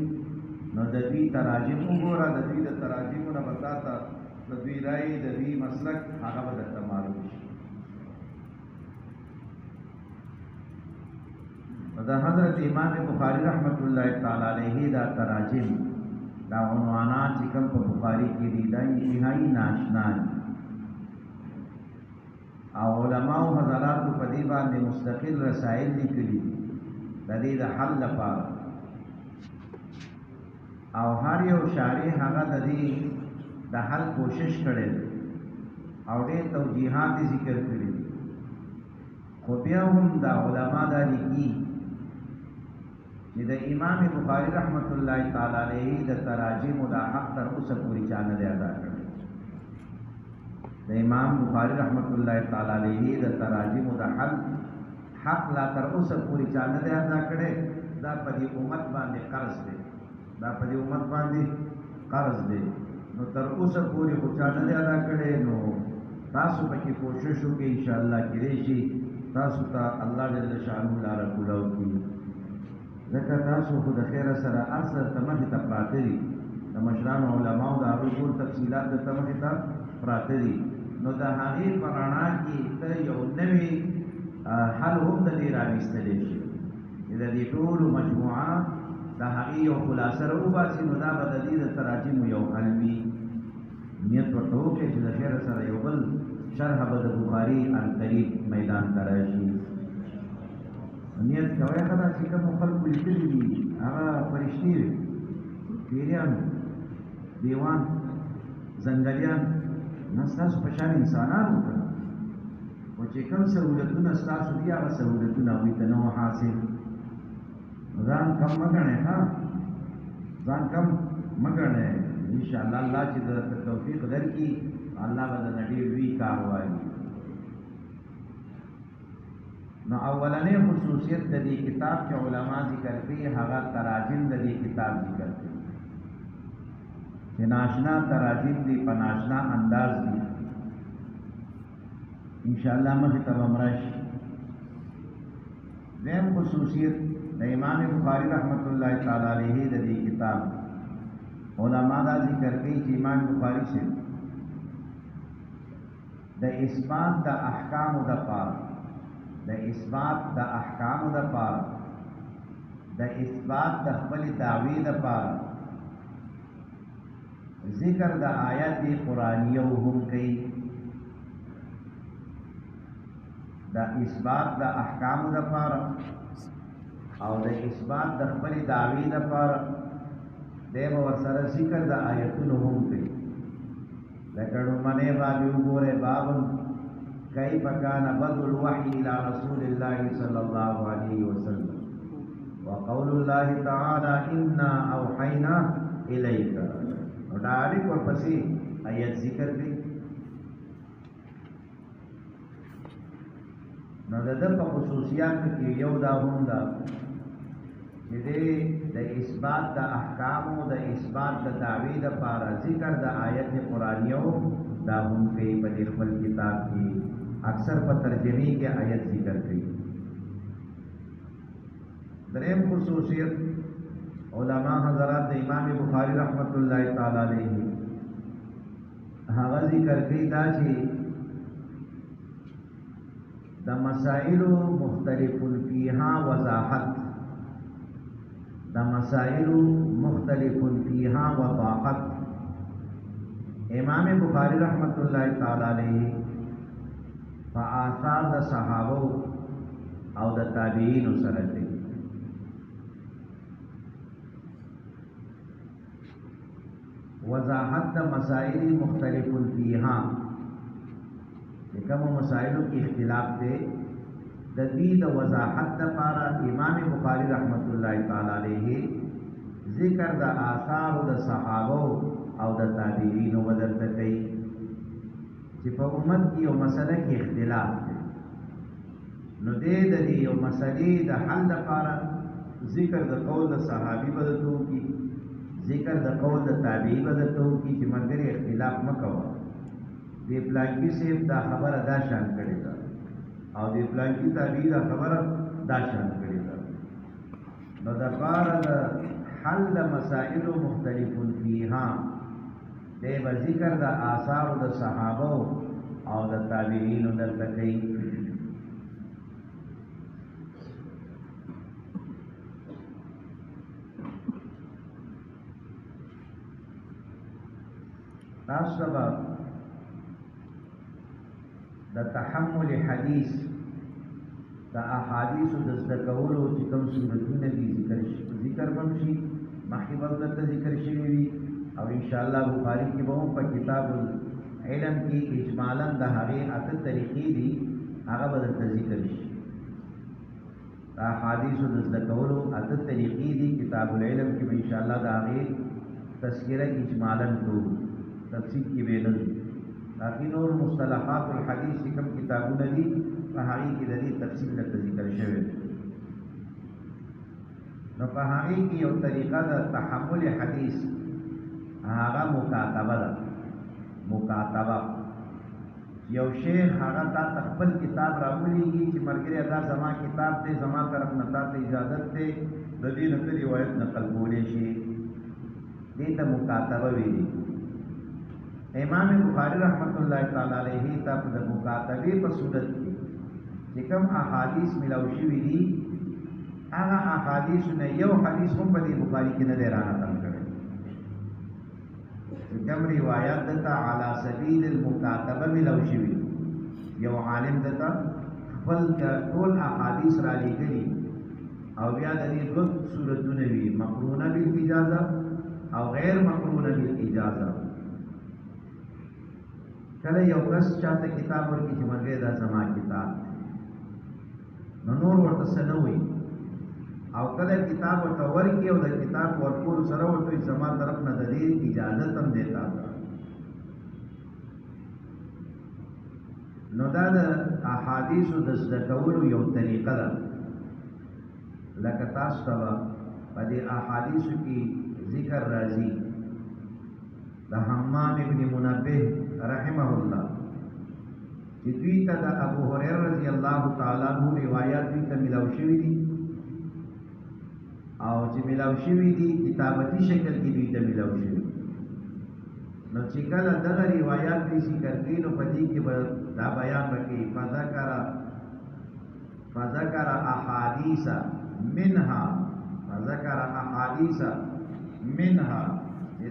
نو دا دی تراجم اگورا دا دی دا تراجمو نا بتاتا دوی رائے دوی مسلک آغا بدتا معلوم شي دا حضرت امام بخاری رحمت اللہ تعالی علیہ دا تراجم دا عنوانات چکم پا بخاری کی دی دا انتہائی ناشنائی او علماء و حضرات و پدیبان دے مستقل رسائل نکلی دا دی دا حل لپارا او ہر یو شارح آغا دا دی دا حل کوشش کرے او دے توجیحات ذکر کرے خو بیا هم دا علماء دا لکی کہ دا امام بخاری رحمت اللہ تعالی علیہ دا تراجم و دا حق تر اسا پوری چاند دے ادا کرے دا امام بخاری رحمت اللہ تعالی علیہ دا تراجم و دا حق لا تر اسا پوری چاند دے ادا کرے دا پدی امت باندے قرض دے نو تر اوسه پوری خوچانه دے ادا کرے نو تاسو پکی کوشش ہو کہ انشاءاللہ کریشی تاسو تا اللہ جل شانو لارا کلاو کی ځکه تاسو خو د خیره سره اصل ته مخې ته پراته دي د مشرانو علماو د هغوی ټول تفصیلات درته مخې ته پراته دي نو د هغې په رڼا کې ته یو نوې حل هم د دې راویستلی شي چې د دې ټولو مجموعه د هغې یو خلاصه راوباسي نو دا به د دې د تراجمو یو حل وي نیت ورته وکړئ چې د خیره سره یو بل شرح به د بخاري القریب میدان ته راشي نیت کوئ ښه دا چې کومو خلکو لیکلي دي هغه فرشتې وي پیریان دیوان ځنګلیان نه ستاسو په شان انسانان وکړه خو چې کوم سهولتونه ستاسو دي هغه سهولتونه هغوی ته نه و حاصل ځان کم مه ګڼئ ښه ځان کم مه ګڼئ انشاءالله الله چې درته توفیق درکړي الله به درنه ډېر لوی کار وایي نو اولنې خصوصیت د دې کتاب چې علما ذکر کوي هغه تراجم د دې کتاب ذکر کوي چې ناشنا تراجم دي په ناشنا انداز دي انشاءالله مخې ته به راشي دویم خصوصیت د امام بخاري رحمت الله تعالی علیه د دې کتاب علما دا ذکر کوي چې امام بخاري سے د اثبات د احکامو د پاره د اثبات د احکامو د پاره د اثبات د خپل دعوی د پاره ذکر د آیات قرآنیه هم کوي د اثبات د احکامو د پاره او د اثبات د خپل دعوی د پاره دیو ورسره ذکر د آیتونو هم کوي لکه منه باندې وګوره باب کیف کان بدء الوحی الى رسول الله صلی الله علیه وسلم وقول الله تعالی انا اوحینا الیک نو ډایرک ورپسې آیت ذکر کوي نو د په خصوصیات کې یو دا هم دا چې د اثبات د احکامو د اثبات د دعوی د پاره ذکر د آیت قرآنیو دا هم کوي په خپل کتاب کې اکثر په ترجمه کې آیت ذکر کوي دریم خصوصیت علماء حضرات د امام بخاری رحمت الله تعالی علیه هغه ذکر کوي دا چې د مسائل مختلف فيها وضاحت د مسائل مختلف فيها وضاحت امام بخاری رحمت الله تعالی علیه فآثار د صحابه او د تابعین سره کوي وضاحت د مسائل مختلف فيها کوم مسائلو کې اختلاف دی د دې د وضاحت لپاره امام بخاری رحمت الله تعالی علیه ذکر د آثار د صحابه او د تابعین ودرته کوي چې په امت کې یو مسله کې اختلاف دی نو دې د دې یو مسلې د حل لپاره ذکر د قول د صحابي بدتو کی ذکر د قول د تابعی بدتو کی چې مرګري اختلاف مکوه دی پلانکی سے دا خبر دا شان کړي دا او دی پلانکی تابعی دا خبر دا شان کړي دا نو دا بار د حل د مسائل مختلف فيها دی ذکر د آثار د صحابه او د تابعین د تکي تاسو د تحمل حدیث د احادیث د ذکرولو چې کوم صورتونه دي ذکر کوم شي مخکې ورته ذکر شوی وي او ان شاء الله بخاری کې به په کتاب العلم کې اجمالا د هغه اته طریقې دي هغه به ذکر شي د احادیث د ذکرولو اته طریقې دي کتاب العلم کې ان شاء الله د هغه تذکرہ اجمالا کو تفصیل کې ویل باقی نور مصطلحات الحدیث کم کتابونه دي په هغه کې د دې تفصیل ته ذکر شوی نو په هغه کې یو طریقه د تحمل حدیث هغه مکاتبه ده مکاتبه یو شیخ هغه تا خپل کتاب راولیږي چې مرګري دا زما کتاب دی، زما طرف نه تا ته اجازت دی د دې نه روایت نقل کولی شي، دې ته مکاتبه ویلي. امام بخاری رحمت الله تعالی علیه ته د مکاتبې په صورت کې چې کوم احادیث ملاو شوي دي هغه احادیث نه یو حدیث هم په دې بخاری کې نه دی رانقل کړی. کوم روایت دته علی سبیل المکاتبه ملاو شوي، یو عالم دته خپل ټول احادیث را لېږلي او بیا د دې دوه صورتونه وي، مقرونه بالاجازه او غیر مقرونه بالاجازه. کله یو کس چاته کتاب ورکړي چې مرګري دا زما کتاب نو نور ورته څه نه وایي، او کله کتاب ورته ورکړي او د کتاب ورکولو سره ورته زما طرف نه د دې اجازت هم دیتا نو دا د احادیثو د زده کولو یو طریقه ده. لکه تاسو ته په دې احادیثو کې ذکر راځي د حمام ابن منبه رحمه الله چې دوی ته د ابو هريره رضی الله تعالی عنہ روایت دوی ته ملاو شوي دي او چې ملاو شوي دي کتابتي شکل کې دوی ته ملاو شوي. نو چې کله دغه روایات دوی ذکر کوي نو په دې کې به دا بیان وکړي فذكر احادیث منها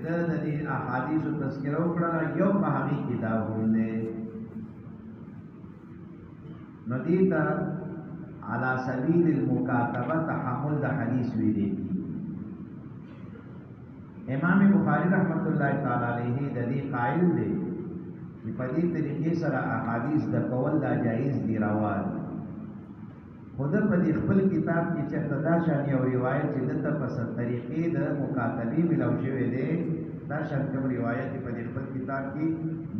دا د دې احادیثو تذکره وکړه یو په هغې کې دا ویلې نو دې ته علی سبیل المکاتبه تحمل د حدیث ویلې. امام بخاری رحمت الله تعالی علیه د دې قائل دی چې په دې طریقې سره احادیث د کول دا جایز دی روا دي. خود په دې خپل کتاب کې چې دا شان یو روایت چې دته په طریقې د مکاتبې ملاو شوی دی دا شان کوم روایت په دې خپل کتاب کې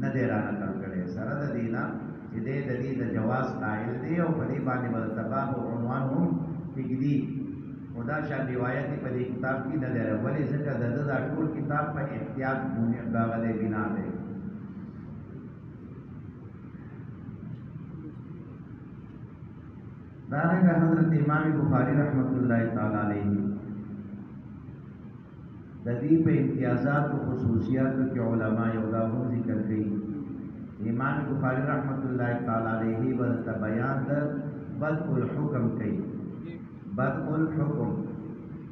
نه دی رانقل کړی، سره د دې نه چې د دې د جواز قائل دی او په دې باندې مرتبه او عنوان هم ټیکدي خدا شان روایت په دې کتاب کې نه دی ولې ځکه د ټول کتاب په احتیاط باندې بنا دی. دارنگا حضرت امام بخاری رحمت اللہ تعالی علیہ ددی پہ امتیازات و خصوصیات کے علماء یوداہوں ذکر گئی. امام بخاری رحمت اللہ تعالی علیہ بدت بیان در بدء الحکم کئی، بدء الحکم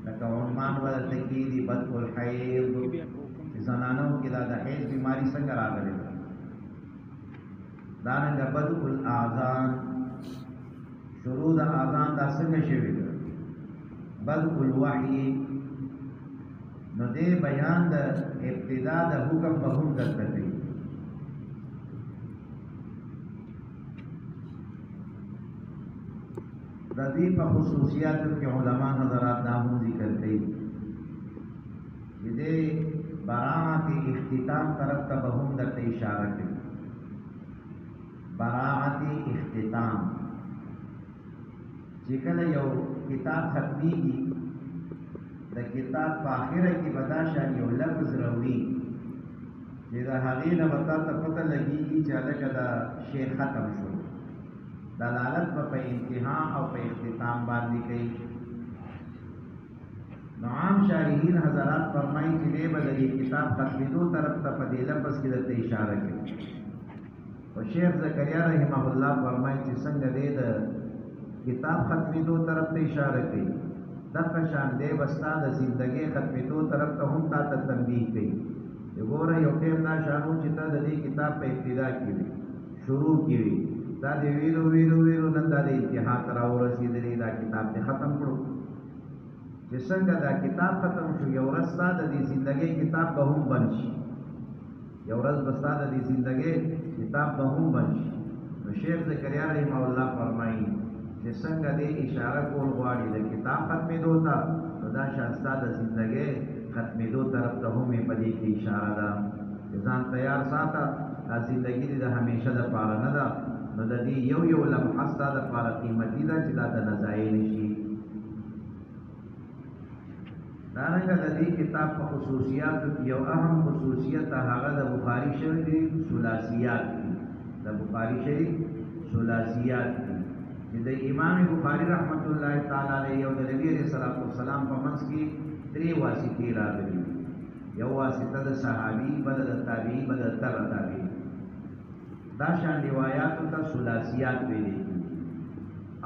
لکہ عنوان بدت کی دی بدء الحیض زنانوں کی دا حیض بیماری سنگر آگلے. دارنگا بدء الاذان شروع د اذان دا څنګه شوی ده، بدء الوحی نو دې بیان د ابتدا د حکم په هم درته کوي. د دې په خصوصیاتو کې علما حضرات دا هم ذکر کوي چې دې براعت اختتام طرف ته به هم درته اشاره کوي. براعت اختتام چې کله یو کتاب ختمیږي د کتاب په آخره کې به دا شان یو لفظ راوړي چې د هغې نه به تا ته پته لګېږي چې هلکه دا شی ختم شو. دلالت به په انتها او په اختتام باندې کوي. نو عام شارحین حضرات فرمایي چې دی به د دې کتاب ختمېدو طرف ته په دې لفظ کې درته اشاره کوي. او شیخ زکریا رحمه الله فرمایي چې څنګه دی د کتاب ختمېدو طرف ته اشاره کوي دغه شان دی بستا د زندګۍ ختمېدو طرف ته هم تا ته تنبیه کوي. ګوره یو ټیم دا شانو چې تا د دې کتاب په ابتدا کې وي شروع کې وي دا د ویرو ویرو ویرو نن دا د انتها ته راورسېدلې دا کتاب دې ختم کړو. چې څنګه دا کتاب ختم شو یو ورځ ستا د دې زندګۍ کتاب به هم بند شي، یو ورځ به ستا د دې زندګۍ کتاب به هم بند شي. نو شیخ زکریا رحمه الله فرمایي چې څنګه دې اشاره کول غواړي د کتاب ختمېدو ته نو دا شان ستا د زندګۍ ختمېدو طرف ته هم یې په دې کې اشاره ده چې ځان تیار ساته دا زندګي دې د همیشه دپاره نه ده. نو د دې یو یو لمحه ستا دپاره قیمتي ده چې دا د ضایع نه شي. دارنګه د دې کتاب په خصوصیاتو کې یو اهم خصوصیت هغه د بخاري شوی دي ثلاثیات دي. د د بخاری شریف ثلاثیات دي چې د امام بخاری رحمت الله تعالی علیه او د نبی علیہ الصلوۃ والسلام په منځ کې درې واسطې راغلي یو واسطه د صحابي بل د تابعي بل د تبع تابعي دا شان روایات ته ثلاثیات ویل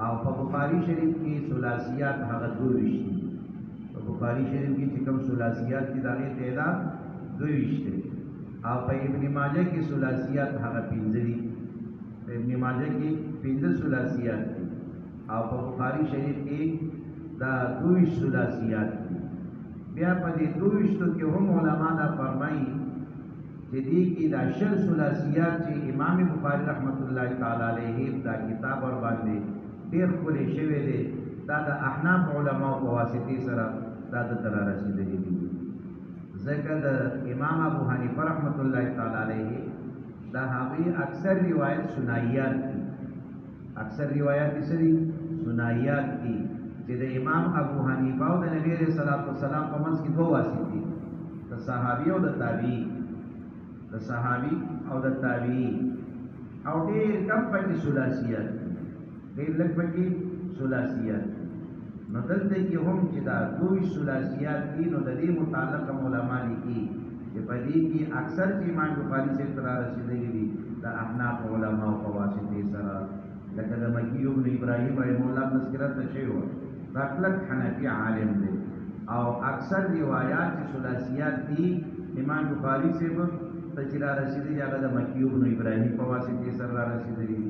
او په بخاری شریف کې ثلاثیات هغه دوه وشتي په بخاری شریف کې چې کوم ثلاثیات دي دا غي تعداد دوه وشتي او په ابن ماجه کې ثلاثیات هغه 15 دي په ابن ماجه کې 15 ثلاثیات دي او په بخاری شریف کې دا دوه ثلاثیات دي بیا په دې دوه وشتو کې هم علما دا فرمایي چې دې کې دا شل ثلاثیات چې امام بخاری رحمت الله تعالی علیه دا کتاب ور باندې ډېر خوري شوی دی دا د احناف علماء په واسطه سره دا د تر رسیدلی دي ځکه د امام ابو حنیفه رحمت الله تعالی علیه دا هغه اکثر روایت سنایات دي اکثر روایت سری سنایات دي چې د امام ابو حنیفه او د نبی رسول الله صلی الله علیه وسلم په منځ کې دوه واسطې د صحابي او د تابعي د صحابي او د تابعي او ډېر کم پکې ثلاثیات ډېر لږ پکې ثلاثیات نو دلته کې هم چې دا دوه ثلاثیات دي نو د دې متعلق علماء لیکي چې په دې کې اکثر چې امام بخاری سے تر رسیدلي دي د احناف علماء په واسطه سره لکه د مکی ابن ابراهیم رحمه الله تذکرہ شوی دا کلک حنفی عالم دی او اکثر روایات چې ثلاثیات دي امام بخاری سے تجرا رسیدلي هغه د مکی ابن ابراهیم په واسطه سره رسیدلي